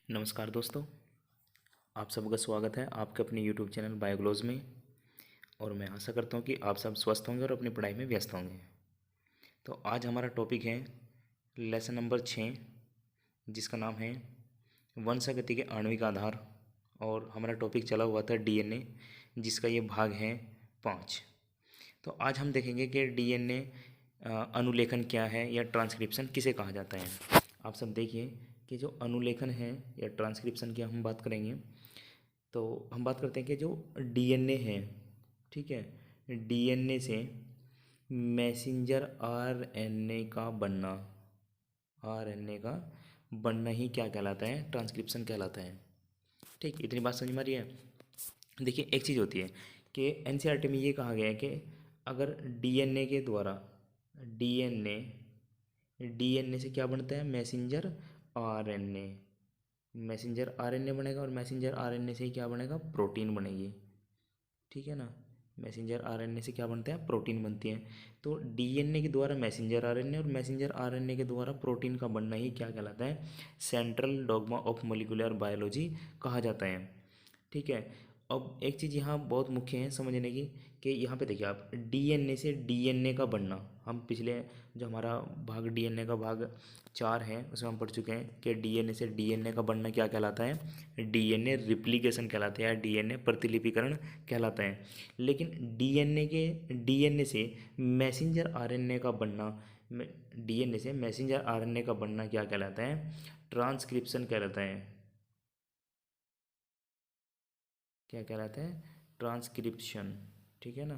नमस्कार दोस्तों, आप सबका स्वागत है आपके अपने यूट्यूब चैनल बायोग्लोज में। और मैं आशा करता हूँ कि आप सब स्वस्थ होंगे और अपनी पढ़ाई में व्यस्त होंगे। तो आज हमारा टॉपिक है लेसन नंबर 6, जिसका नाम है वंशागति के आणविक आधार। और हमारा टॉपिक चला हुआ था डीएनए, जिसका ये भाग है 5। तो आज हम देखेंगे कि डीएनए अनुलेखन क्या है या ट्रांसक्रिप्शन किसे कहा जाता है। आप सब देखिए कि जो अनुलेखन है या ट्रांसक्रिप्शन की हम बात करेंगे, तो हम बात करते हैं कि जो डीएनए है, ठीक है, डीएनए से मैसेंजर आरएनए का बनना, आरएनए का बनना ही क्या कहलाता है, ट्रांसक्रिप्शन कहलाता है। ठीक, इतनी बात समझ में आ रही है। देखिए, एक चीज़ होती है कि एनसीईआरटी में ये कहा गया है कि अगर डीएनए के द्वारा डीएनए डीएनए से क्या बनता है, मैसेंजर आरएनए, मैसेंजर आरएनए बनेगा और मैसेंजर आरएनए से ही क्या बनेगा, प्रोटीन बनेगी। ठीक है ना, मैसेंजर आरएनए से क्या बनता है, प्रोटीन बनती है। तो डीएनए के द्वारा मैसेंजर आरएनए और मैसेंजर आरएनए के द्वारा प्रोटीन का बनना ही क्या कहलाता है, central dogma of molecular biology कहा जाता है। ठीक है। अब एक चीज़ यहाँ बहुत मुख्य है समझने की, कि यहाँ पे देखिए आप, डीएनए से डीएनए का बनना, हम पिछले जो हमारा भाग डीएनए का भाग 4 है उसमें हम पढ़ चुके हैं कि डीएनए से डीएनए का बनना क्या कहलाता है, डीएनए रिप्लिकेशन कहलाता है या डीएनए प्रतिलिपिकरण कहलाता है। लेकिन डीएनए से मैसेंजर आरएनए का बनना, डीएनए से मैसेंजर आरएनए का बनना क्या कहलाता है, ट्रांसक्रिप्शन कहलाता है। क्या कहलाता है, ट्रांसक्रिप्शन। ठीक है ना,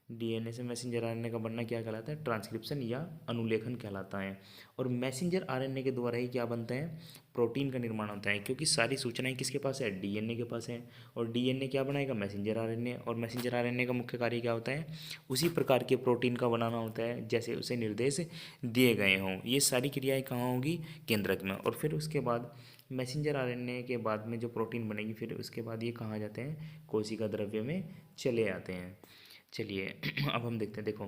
डीएनए से मैसेंजर आरएनए का बनना क्या कहलाता है, ट्रांसक्रिप्शन या अनुलेखन कहलाता है। और मैसेंजर आरएनए के द्वारा ही क्या बनता है, प्रोटीन का निर्माण होता है, क्योंकि सारी सूचनाएं किसके पास है, डीएनए के पास है। और डीएनए क्या बनाएगा, मैसेंजर आरएनए, और मैसेंजर आरएनए का मुख्य कार्य क्या होता है, उसी प्रकार के प्रोटीन का बनाना होता है जैसे उसे निर्देश दिए गए हों। ये सारी क्रियाएं कहाँ होंगी, केंद्रक में। और फिर उसके बाद मैसेंजर आरएनए के बाद में जो प्रोटीन बनेगी, फिर उसके बाद ये कहाँ जाते हैं, कोशिका द्रव्य में चले आते हैं। चलिए अब हम देखते हैं। देखो,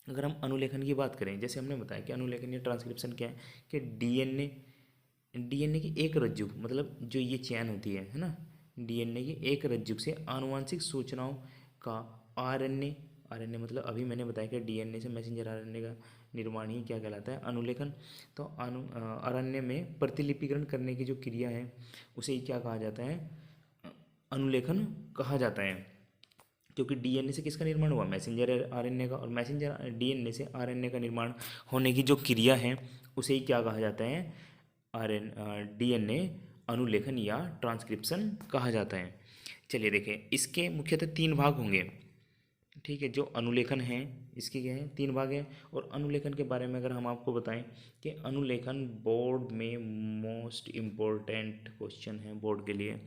अगर हम अनुलेखन की बात करें, जैसे हमने बताया कि अनुलेखन या ट्रांसक्रिप्शन क्या है, कि डीएनए डीएनए की एक रज्जु, मतलब जो ये चैन होती है ना, डीएनए की एक रज्जु से आनुवांशिक सूचनाओं का आरएनए, आरएनए मतलब अभी मैंने बताया कि डीएनए से मैसेंजर आरएनए का निर्माण ही क्या कहलाता है, अनुलेखन। तो आरएनए में प्रतिलिपिकरण करने की जो क्रिया है उसे ही क्या कहा जाता है, अनुलेखन कहा जाता है। क्योंकि डीएनए से किसका निर्माण हुआ, मैसेंजर आरएनए का, और मैसेंजर डीएनए से आरएनए का निर्माण होने की जो क्रिया है उसे ही क्या कहा जाता है, आरएन डीएनए अनुलेखन या ट्रांसक्रिप्शन कहा जाता है। चलिए देखें, इसके मुख्यतः 3 भाग होंगे। ठीक है, जो अनुलेखन है इसके क्या है, 3 भाग हैं। और अनुलेखन के बारे में अगर हम आपको बताएं कि अनुलेखन बोर्ड में मोस्ट इम्पोर्टेंट क्वेश्चन है बोर्ड के लिए।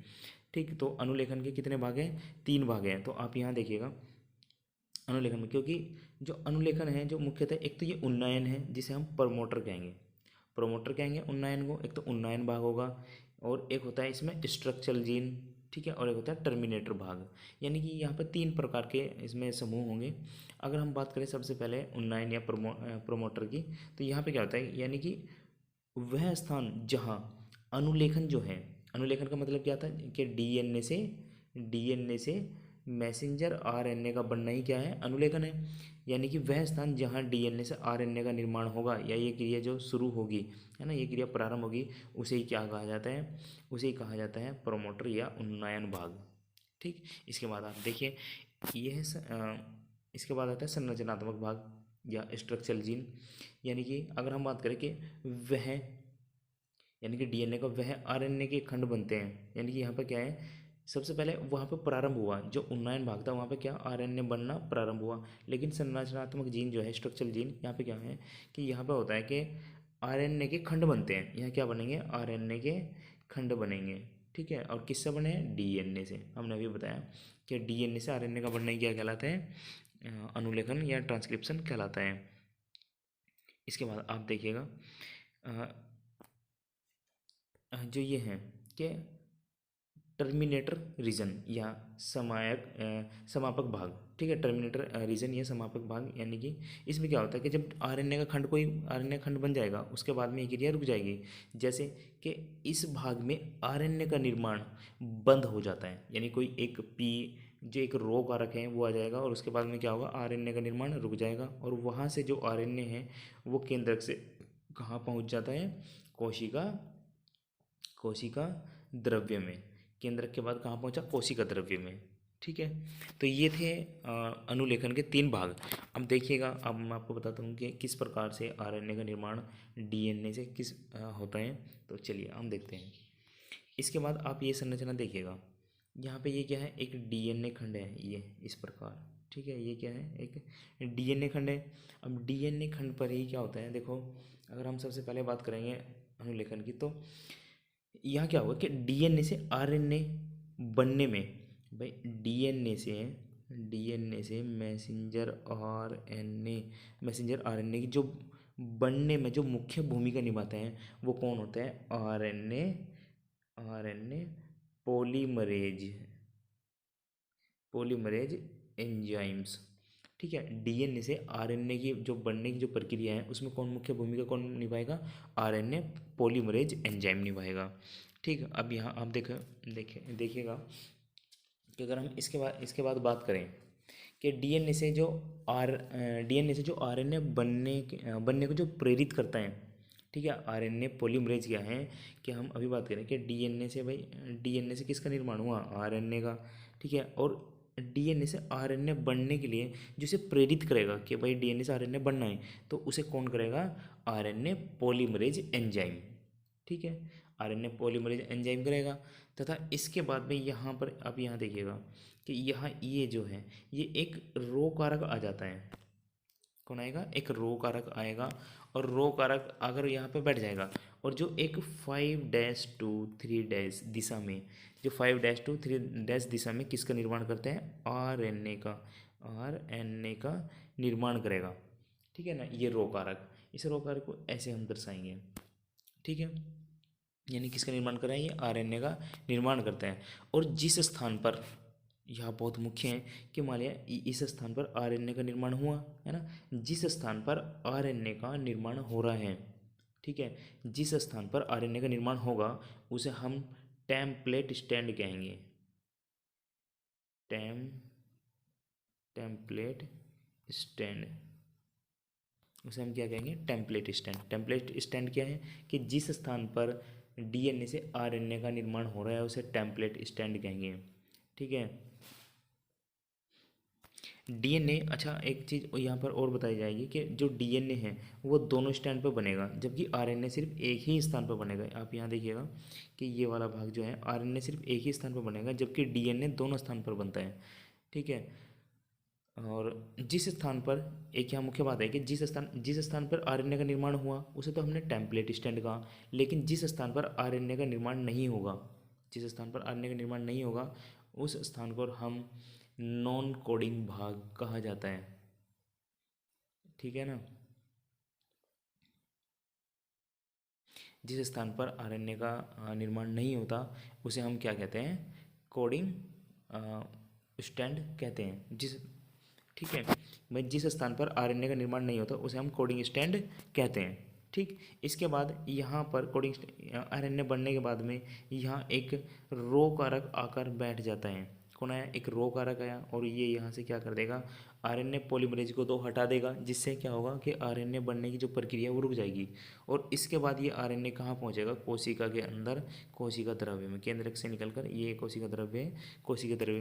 ठीक, तो अनुलेखन के कितने भाग हैं, 3 भाग हैं। तो आप यहाँ देखिएगा अनुलेखन में, क्योंकि जो अनुलेखन है जो मुख्यतः, एक तो ये उन्नयन है जिसे हम प्रमोटर कहेंगे, प्रमोटर कहेंगे उन्नयन को, एक तो उन्नयन भाग होगा, और एक होता है इसमें स्ट्रक्चरल जीन। ठीक है, और एक होता है टर्मिनेटर भाग। यानी कि यहाँ पर 3 प्रकार के इसमें समूह होंगे। अगर हम बात करें सबसे पहले उन्नयन या प्रमोटर की, तो यहाँ पे क्या होता है, यानी कि वह स्थान जहाँ अनुलेखन जो है, अनुलेखन का मतलब क्या था कि डीएनए से मैसेंजर आरएनए का बनना ही क्या है, अनुलेखन है। यानी कि वह स्थान जहाँ डीएनए से आरएनए का निर्माण होगा या ये क्रिया जो शुरू होगी, है ना, ये क्रिया प्रारंभ होगी, उसे ही क्या कहा जाता है, उसे ही कहा जाता है प्रमोटर या उन्नयन भाग। ठीक, इसके बाद आप देखिए, यह इसके बाद आता है संरचनात्मक भाग या स्ट्रक्चरल जीन। यानी कि अगर हम बात करें कि वह, यानी कि डीएनए का वह आरएनए के खंड बनते हैं, यानी कि यहाँ पर क्या है, सबसे पहले वहाँ पर प्रारंभ हुआ जो उन्नयन भाग था, वहाँ पे क्या आरएनए बनना प्रारंभ हुआ। लेकिन संरचनात्मक जीन जो है, स्ट्रक्चरल जीन, यहाँ पे क्या है कि यहाँ पे होता है कि आरएनए के खंड बनते हैं। यहाँ क्या बनेंगे, आरएनए के खंड बनेंगे। ठीक है, और किससे बने हैं, डीएनए से। हमने अभी बताया कि डीएनए से आरएनए का बनना ही क्या कहलाता है, अनुलेखन या ट्रांसक्रिप्शन कहलाता है। इसके बाद आप देखिएगा जो ये हैं कि टर्मिनेटर रीजन या समापक भाग, ठीक है। टर्मिनेटर रीजन या समापक भाग, यानी कि इसमें क्या होता है कि जब आरएनए का खंड, कोई आरएनए खंड बन जाएगा, उसके बाद में ये क्रिया रुक जाएगी। जैसे कि इस भाग में आरएनए का निर्माण बंद हो जाता है, यानी कोई एक पी जो एक रो कारक है वो आ जाएगा, और उसके बाद में क्या होगा, आरएनए का निर्माण रुक जाएगा, और वहाँ से जो आरएनए है वो केंद्रक से कहाँ पहुँच जाता है, कोशिका कोशिका द्रव्य में। केंद्रक के बाद कहाँ पहुँचा, कोशिका द्रव्य में, ठीक है। तो ये थे अनुलेखन के 3 भाग। अब देखिएगा, अब मैं आपको बताता हूँ कि किस प्रकार से आरएनए का निर्माण डीएनए से किस होता है। तो चलिए हम देखते हैं। इसके बाद आप ये संरचना देखिएगा, यहाँ पे ये क्या है, एक डीएनए खंड है, ये इस प्रकार, ठीक है। ये क्या है, एक डीएनए खंड है। अब डीएनए खंड पर ही क्या होता है, देखो, अगर हम सबसे पहले बात करेंगे अनुलेखन की, तो यहाँ क्या होगा कि डीएनए से आरएनए बनने में, भाई डीएनए से मैसेंजर आरएनए की जो बनने में जो मुख्य भूमिका निभाते हैं वो कौन होता है, आरएनए पॉलीमरेज पॉलीमरेज एंजाइम्स, ठीक है। डीएनए से आरएनए की जो बनने की जो प्रक्रिया है उसमें कौन मुख्य भूमिका कौन निभाएगा, आरएनए पॉलीमरेज एंजाइम निभाएगा, ठीक। अब यहाँ आप देखिएगा कि अगर हम इसके बाद बात करें कि डीएनए से जो आरएनए बनने को जो प्रेरित करता है, ठीक है। आरएनए पॉलीमरेज क्या है कि हम अभी बात करें कि डीएनए से किसका निर्माण हुआ, आरएनए का, ठीक है। और डीएनए से आरएनए बनने के लिए जिसे प्रेरित करेगा कि भाई डीएनए से आरएनए बनना है, तो उसे कौन करेगा, आरएनए पॉलीमरेज एंजाइम, ठीक है। आरएनए पॉलीमरेज एंजाइम करेगा। तथा इसके बाद में यहाँ पर आप यहाँ देखिएगा कि यहाँ ये जो है ये एक रो कारक आ जाता है। कौन आएगा, एक रो कारक आएगा, और रो कारक अगर यहाँ पे बैठ जाएगा, और जो एक 5-2-3 दिशा में, जो 5-2-3 दिशा में किसका निर्माण करते हैं, आरएनए का निर्माण करेगा, ठीक है ना। ये रो कारक, इस रो कारक को ऐसे हम दर्शाएंगे, ठीक है। यानी किसका निर्माण कर रहे हैं, ये आरएनए का निर्माण करते हैं। और जिस स्थान पर, यह बहुत मुख्य है कि मान लिया इस स्थान पर आरएनए का निर्माण हुआ है ना, जिस स्थान पर आरएनए का निर्माण हो रहा है, ठीक है, जिस स्थान पर आरएनए का निर्माण होगा उसे हम टेम्पलेट स्टैंड कहेंगे। टेम्पलेट स्टैंड, उसे हम क्या कहेंगे, टेम्पलेट स्टैंड। टेम्पलेट स्टैंड क्या है कि जिस स्थान पर डीएनए से आरएनए का निर्माण हो रहा है उसे टेम्पलेट स्टैंड कहेंगे, ठीक है। डीएनए, अच्छा एक चीज़ यहाँ पर और बताई जाएगी कि जो डीएनए है वो दोनों स्टैंड पर बनेगा, जबकि आरएनए सिर्फ एक ही स्थान पर बनेगा। आप यहाँ देखिएगा कि ये वाला भाग जो है आरएनए सिर्फ एक ही स्थान पर बनेगा, जबकि डीएनए दोनों स्थान पर बनता है, ठीक है। और जिस स्थान पर, एक यहाँ मुख्य बात है कि जिस स्थान पर आरएनए का निर्माण हुआ उसे तो हमने टेम्पलेट स्टैंड कहा, लेकिन जिस स्थान पर आरएनए का निर्माण नहीं होगा, जिस स्थान पर आरएनए का निर्माण नहीं होगा उस स्थान को हम नॉन कोडिंग भाग कहा जाता है, ठीक है ना। जिस स्थान पर आरएनए का निर्माण नहीं होता उसे हम क्या कहते हैं, कोडिंग स्टैंड कहते हैं, ठीक है। भाई जिस स्थान पर आरएनए का निर्माण नहीं होता उसे हम कोडिंग स्टैंड कहते हैं, ठीक। इसके बाद यहाँ पर कोडिंग आरएनए बनने के बाद में यहाँ एक रो कारक आकर बैठ जाता है। कौन आया, एक रो कारक आया, और ये यहाँ से क्या कर देगा, आरएनए पॉलीमरेज को तो हटा देगा, जिससे क्या होगा कि आरएनए बनने की जो प्रक्रिया है वो रुक जाएगी। और इसके बाद ये आरएनए कहाँ पहुँचेगा, कोशिका के अंदर, कोशिका द्रव्य में, केंद्रक से निकलकर ये कोशिका द्रव्य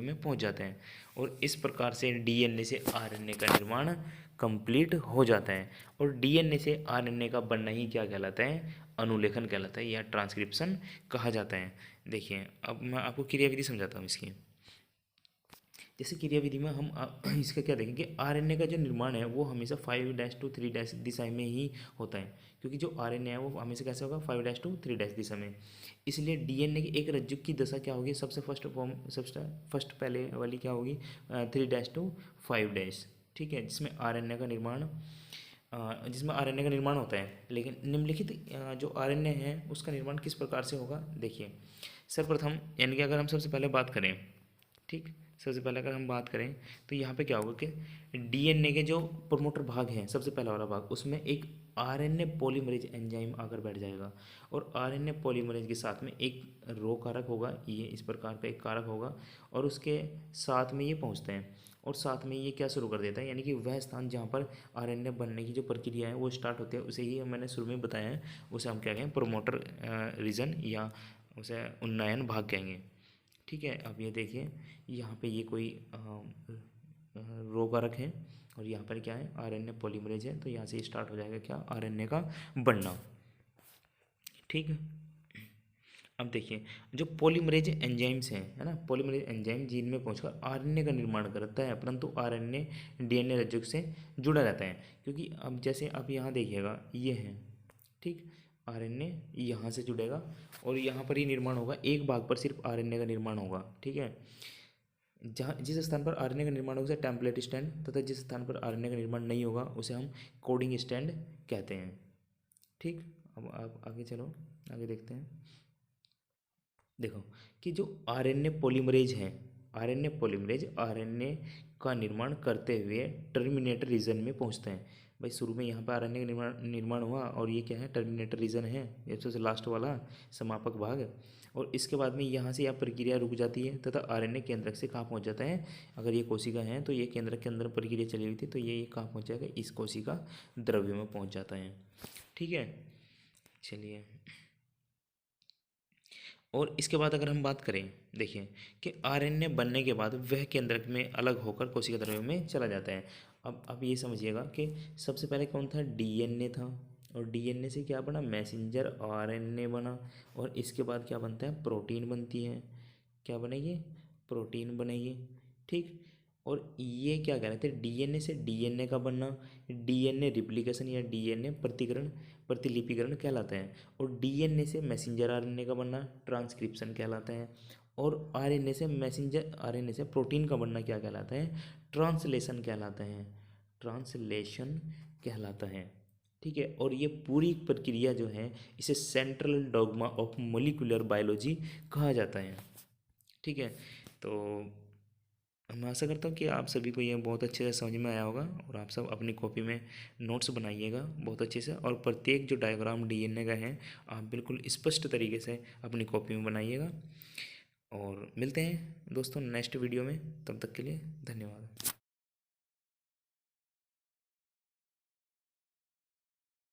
में पहुँच जाते हैं। और इस प्रकार से डीएनए से आरएनए का निर्माण कंप्लीट हो जाता है। और डीएनए से आरएनए का बनना ही क्या कहलाता है, अनुलेखन कहलाता है या ट्रांसक्रिप्शन कहा जाता है। देखिए अब मैं आपको क्रियाविधि समझाता हूँ इसकी। जैसे क्रियाविधि में हम इसका क्या देखेंगे, आरएनए का जो निर्माण है वो हमेशा 5-3 दिशा में ही होता है, क्योंकि जो आरएनए है वो हमेशा कैसे होगा, 5-3 दिशा में। इसलिए डीएनए की एक रज्जु की दशा क्या होगी, सबसे फर्स्ट पहले वाली क्या होगी, 3-5, ठीक है, जिसमें आरएनए का निर्माण होता है। लेकिन निम्नलिखित जो आरएनए है उसका निर्माण किस प्रकार से होगा, देखिए सर्वप्रथम यानी कि अगर हम सबसे पहले बात करें, ठीक, सबसे पहले अगर हम बात करें तो यहाँ पे क्या होगा कि डीएनए के जो प्रमोटर भाग हैं, सबसे पहला वाला भाग, उसमें एक आरएनए पॉलीमरेज एंजाइम आकर बैठ जाएगा और आरएनए पॉलीमरेज के साथ में एक रो कारक होगा, ये इस प्रकार का एक कारक होगा और उसके साथ में ये पहुँचते हैं और साथ में ये क्या शुरू कर देता है, यानी कि वह स्थान जहाँ पर आरएनए बनने की जो प्रक्रिया है वो स्टार्ट होती है, उसे ही मैंने शुरू में बताया है, उसे हम क्या कहें, प्रोमोटर रीजन या उसे उन्नयन भाग कहेंगे। ठीक है, अब ये देखिए यहाँ पे ये कोई रो कारक है और यहाँ पर क्या है, आरएनए पॉलीमरेज है, तो यहाँ से स्टार्ट हो जाएगा क्या, आरएनए का बनना। ठीक है, अब देखिए जो पॉलीमरेज एंजाइम्स हैं, है ना, पॉलीमरेज एंजाइम जीन में पहुंचकर आरएनए का निर्माण करता है, परंतु आरएनए डीएनए रज्जुक से जुड़ा रहता है, क्योंकि अब जैसे आप यहाँ देखिएगा ये है, ठीक, आरएनए यहाँ से जुड़ेगा और यहाँ पर ही निर्माण होगा, एक भाग पर सिर्फ आरएनए का निर्माण होगा। ठीक है, जहाँ जिस स्थान पर आरएनए का निर्माण होगा उसे टेम्पलेट स्टैंड, तथा जिस स्थान पर आरएनए का निर्माण नहीं होगा उसे हम कोडिंग स्टैंड कहते हैं। ठीक, अब आप आगे चलो, आगे देखते हैं। देखो कि जो आरएनए पॉलीमरेज है, आरएनए पॉलीमरेज आरएनए का निर्माण करते हुए टर्मिनेटर रीजन में पहुंचते हैं। भाई शुरू में यहाँ पर आरएनए का निर्माण निर्माण हुआ और ये क्या है, टर्मिनेटर रीजन है, ये सबसे लास्ट वाला समापक भाग, और इसके बाद में यहाँ से यह प्रक्रिया रुक जाती है तथा आरएनए केंद्रक से कहाँ पहुँच जाता है, अगर ये कोशिका है तो ये केंद्रक के अंदर प्रक्रिया चली हुई थी तो ये कहाँ पहुँच जाएगा, इस कोशिका द्रव्य में पहुँच जाता है। ठीक है, चलिए, और इसके बाद अगर हम बात करें, देखिए कि आरएनए बनने के बाद वह केंद्रक में अलग होकर कोशिका द्रव्य में चला जाता है। अब ये समझिएगा कि सबसे पहले कौन था, डीएनए था, और डीएनए से क्या बना, मैसेंजर आरएनए बना, और इसके बाद क्या बनता है, प्रोटीन बनती है, क्या बनेगी, प्रोटीन बनेगी। ठीक, और ये क्या कह रहे थे, डीएनए से डीएनए का बनना, डीएनए रिप्लिकेशन या डीएनए प्रतिकरण प्रतिलिपिकरण कहलाता है, और डीएनए से मैसेंजर आरएनए का बनना ट्रांसक्रिप्शन कहलाता है, और आरएनए से मैसेंजर आरएनए से प्रोटीन का बनना क्या कहलाता है, ट्रांसलेशन कहलाता है, ट्रांसलेशन कहलाता है। ठीक है, और ये पूरी प्रक्रिया जो है इसे central dogma of molecular biology कहा जाता है। ठीक है, तो मैं आशा करता हूँ कि आप सभी को ये बहुत अच्छे से समझ में आया होगा और आप सब अपनी कॉपी में नोट्स बनाइएगा बहुत अच्छे से, और प्रत्येक जो डायग्राम डीएनए का है आप बिल्कुल स्पष्ट तरीके से अपनी कॉपी में बनाइएगा। और मिलते हैं दोस्तों नेक्स्ट वीडियो में, तब तक के लिए धन्यवाद।